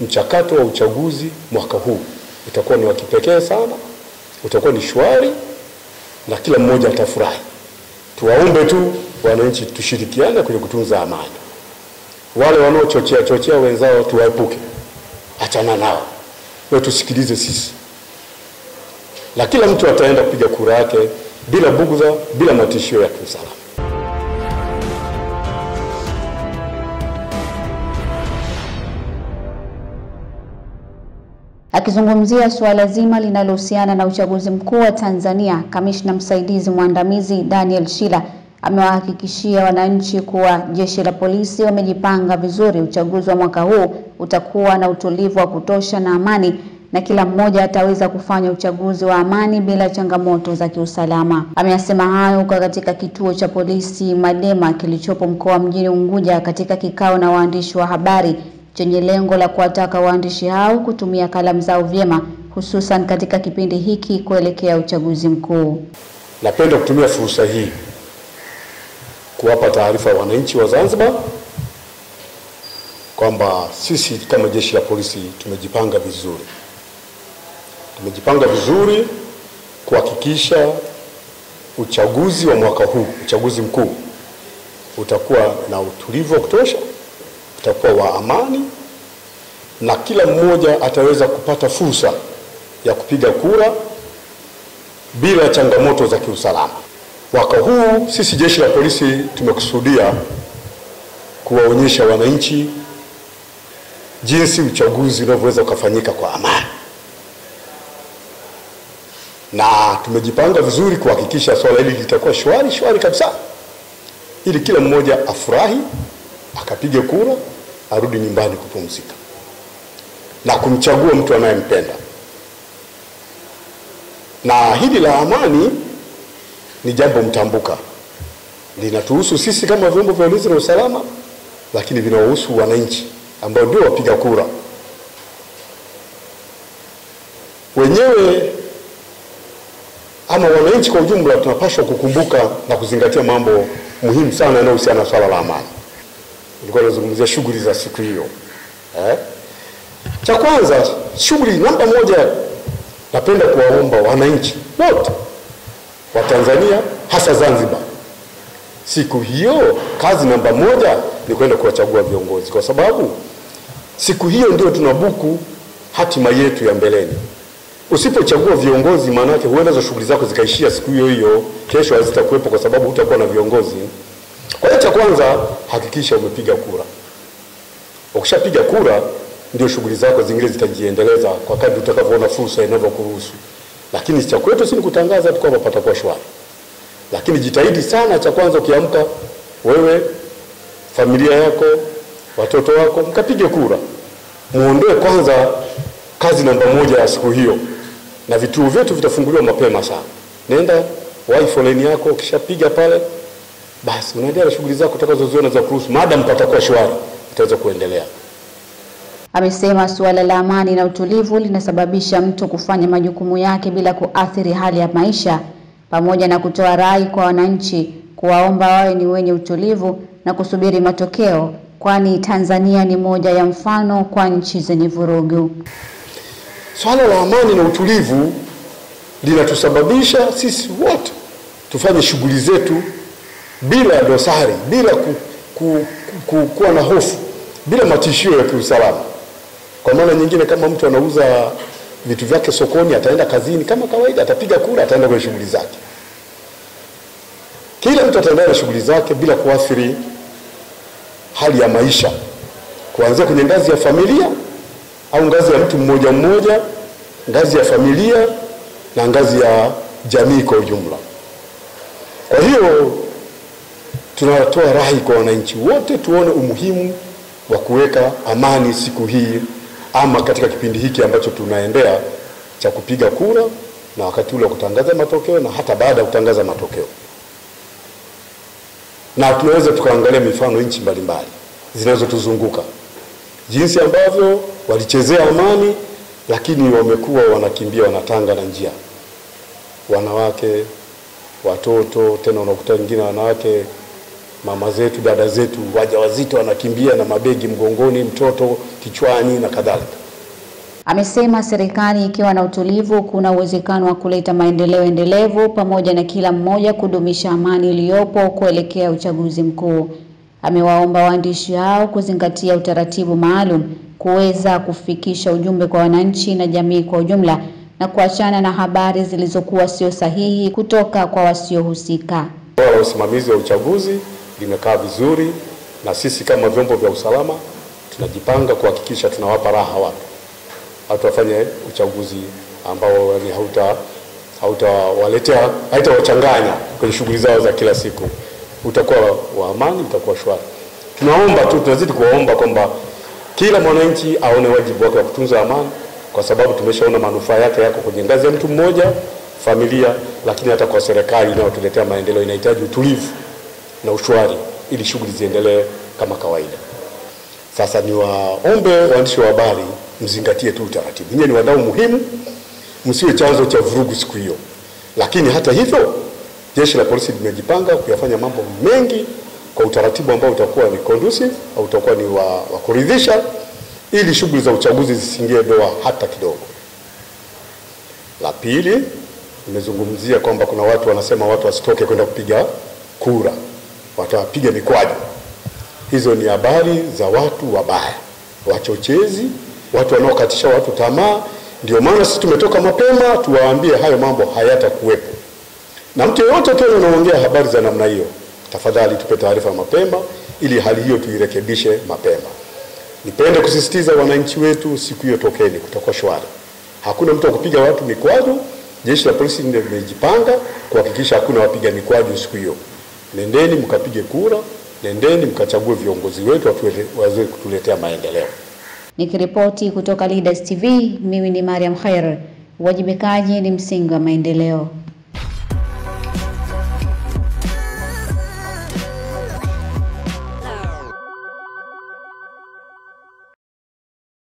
mchakato wa uchaguzi mwaka huu utakuwa ni wa kipekee sana, utakuwa ni shwari na kila mmoja atafurahi. Tuwaombe tu wananchi tushirikiane kwenye kutunza amani. Wale wanaochochea wenzao tuwaepuke. Achana nao. Wewe tusikilize sisi. Na kila mtu ataenda kupiga kura yake bila bugudha, bila matishio ya kiusalama. Akizungumzia suala zima linalohusiana na uchaguzi mkuu wa Tanzania, kamishna msaidizi mwandamizi Daniel Shila amewahakikishia wananchi kuwa jeshi la polisi wamejipanga vizuri. Uchaguzi wa mwaka huu utakuwa na utulivu wa kutosha na amani, na kila mmoja ataweza kufanya uchaguzi wa amani bila changamoto za kiusalama. Ameyasema hayo katika kituo cha polisi Madema kilichopo mkoa mjini Unguja katika kikao na waandishi wa habari chenye lengo la kuwataka waandishi hao kutumia kalamu zao vyema, hususan katika kipindi hiki kuelekea uchaguzi mkuu. Napenda kutumia fursa hii kuwapa taarifa wananchi wa Zanzibar kwamba sisi kama jeshi la polisi tumejipanga vizuri. Tumejipanga vizuri kuhakikisha uchaguzi wa mwaka huu, uchaguzi mkuu, utakuwa na utulivu wa kutosha, utakuwa wa amani, na kila mmoja ataweza kupata fursa ya kupiga kura bila changamoto za kiusalama. Mwaka huu sisi jeshi la polisi tumekusudia kuwaonyesha wananchi jinsi uchaguzi unavyoweza kufanyika kwa amani. Na tumejipanga vizuri kuhakikisha swala hili litakuwa shwari kabisa, ili kila mmoja afurahi, akapige kura, arudi nyumbani kupumzika na kumchagua mtu anayempenda. Na hili la amani ni jambo mtambuka, linatuhusu sisi kama vyombo vya ulinzi na usalama, lakini vinawahusu wananchi ambao ndio wapiga kura wenyewe. Ama wananchi kwa ujumla tunapaswa kukumbuka na kuzingatia mambo muhimu sana yanayohusiana na swala la amani. Nilikuwa nazungumzia shughuli za siku hiyo. Cha kwanza, shughuli namba moja, napenda kuwaomba wananchi wote wa Tanzania, hasa Zanzibar, siku hiyo kazi namba moja ni kwenda kuwachagua viongozi, kwa sababu siku hiyo ndio tunabuku hatima yetu ya mbeleni. Usipochagua viongozi, maana yake huenda hizo shughuli zako zikaishia siku hiyo hiyo, kesho hazitakuwepo kwa sababu hutakuwa na viongozi. Kwa hiyo cha kwanza, hakikisha umepiga kura. Ukishapiga kura ndio shughuli zako zingine zitajiendeleza kwa kadri utakavyoona fursa inavyokuruhusu. Lakini cha kwetu si kutangaza tu kwamba patakuwa shwari. Lakini jitahidi sana, cha kwanza ukiamka wewe, familia yako, watoto wako, mkapige kura. Muondoe kwanza kazi namba moja ya siku hiyo. Na vituo vyetu vitafunguliwa mapema sana. Nenda wahi foleni yako, ukishapiga pale basi unaendelea na shughuli zako utakazoziona za kuruhusu, madam patakuwa shwari, utaweza kuendelea. Amesema suala la amani na utulivu linasababisha mtu kufanya majukumu yake bila kuathiri hali ya maisha, pamoja na kutoa rai kwa wananchi kuwaomba wawe ni wenye utulivu na kusubiri matokeo, kwani Tanzania ni moja ya mfano kwa nchi zenye vurugu. Swala la amani na utulivu linatusababisha sisi wote tufanye shughuli zetu bila dosari, bila kuwa na hofu, bila matishio ya kiusalama. Kwa maana nyingine, kama mtu anauza vitu vyake sokoni, ataenda kazini kama kawaida, atapiga kura, ataenda kwenye shughuli zake. Kila mtu ataenda na shughuli zake bila kuathiri hali ya maisha, kuanzia kwenye ngazi ya familia au ngazi ya mtu mmoja mmoja, ngazi ya familia na ngazi ya jamii kwa ujumla. Kwa hiyo tunatoa rai kwa wananchi wote tuone umuhimu wa kuweka amani siku hii, ama katika kipindi hiki ambacho tunaendea cha kupiga kura, na wakati ule kutangaza matokeo, na hata baada ya kutangaza matokeo. Na tunaweza tukaangalia mifano nchi mbalimbali zinazotuzunguka, jinsi ambavyo walichezea amani, lakini wamekuwa wanakimbia, wanatanga na njia. Wanawake, watoto, tena unakuta wengine wanawake mama zetu, dada zetu wajawazito wanakimbia na mabegi mgongoni, mtoto kichwani na kadhalika. Amesema serikali ikiwa na utulivu kuna uwezekano wa kuleta maendeleo endelevu pamoja na kila mmoja kudumisha amani iliyopo kuelekea uchaguzi mkuu. Amewaomba waandishi hao kuzingatia utaratibu maalum kuweza kufikisha ujumbe kwa wananchi na jamii kwa ujumla na kuachana na habari zilizokuwa sio sahihi kutoka kwa wasiohusika. Usimamizi wa uchaguzi limekaa vizuri na sisi kama vyombo vya usalama tunajipanga kuhakikisha tunawapa raha watu wafanye uchaguzi ambao haitawachanganya kwenye shughuli zao za kila siku. Utakuwa wa amani, utakuwa shwari. Tunazidi kuwaomba kwamba kila mwananchi aone wajibu wake wa kutunza amani, kwa sababu tumeshaona manufaa yake yako kwenye ngazi ya mtu mmoja, familia, lakini hata kwa serikali inayotuletea maendeleo inahitaji utulivu na ushwari ili shughuli ziendelee kama kawaida. Sasa ni waombe waandishi wa habari mzingatie tu utaratibu. Nyinyi ni wadau muhimu, msiwe chanzo cha vurugu siku hiyo. Lakini hata hivyo, jeshi la polisi limejipanga kuyafanya mambo mengi kwa utaratibu ambao utakuwa ni conducive au utakuwa ni wa kuridhisha ili shughuli za uchaguzi zisingie doa hata kidogo. La pili, nimezungumzia kwamba kuna watu wanasema watu wasitoke kwenda kupiga kura, watapiga mikwaju. Hizo ni habari za watu wabaya, wachochezi, watu wanaokatisha watu tamaa. Ndio maana sisi tumetoka mapema tuwaambie hayo mambo hayatakuwepo. Na mtu yeyote anaongea habari za namna hiyo, tafadhali tupe taarifa mapema ili hali hiyo tuirekebishe mapema. Nipende kusisitiza wananchi wetu, siku hiyo tokeni, kutakuwa shwari. Hakuna mtu kupiga watu mikwaju. Jeshi la polisi limejipanga kuhakikisha hakuna wapiga mikwaju siku hiyo. Nendeni mkapige kura, nendeni mkachague viongozi wetu waweze kutuletea maendeleo. Nikiripoti kutoka Leaders TV, mimi ni Mariam Khair. Uwajibikaji ni msingi wa maendeleo.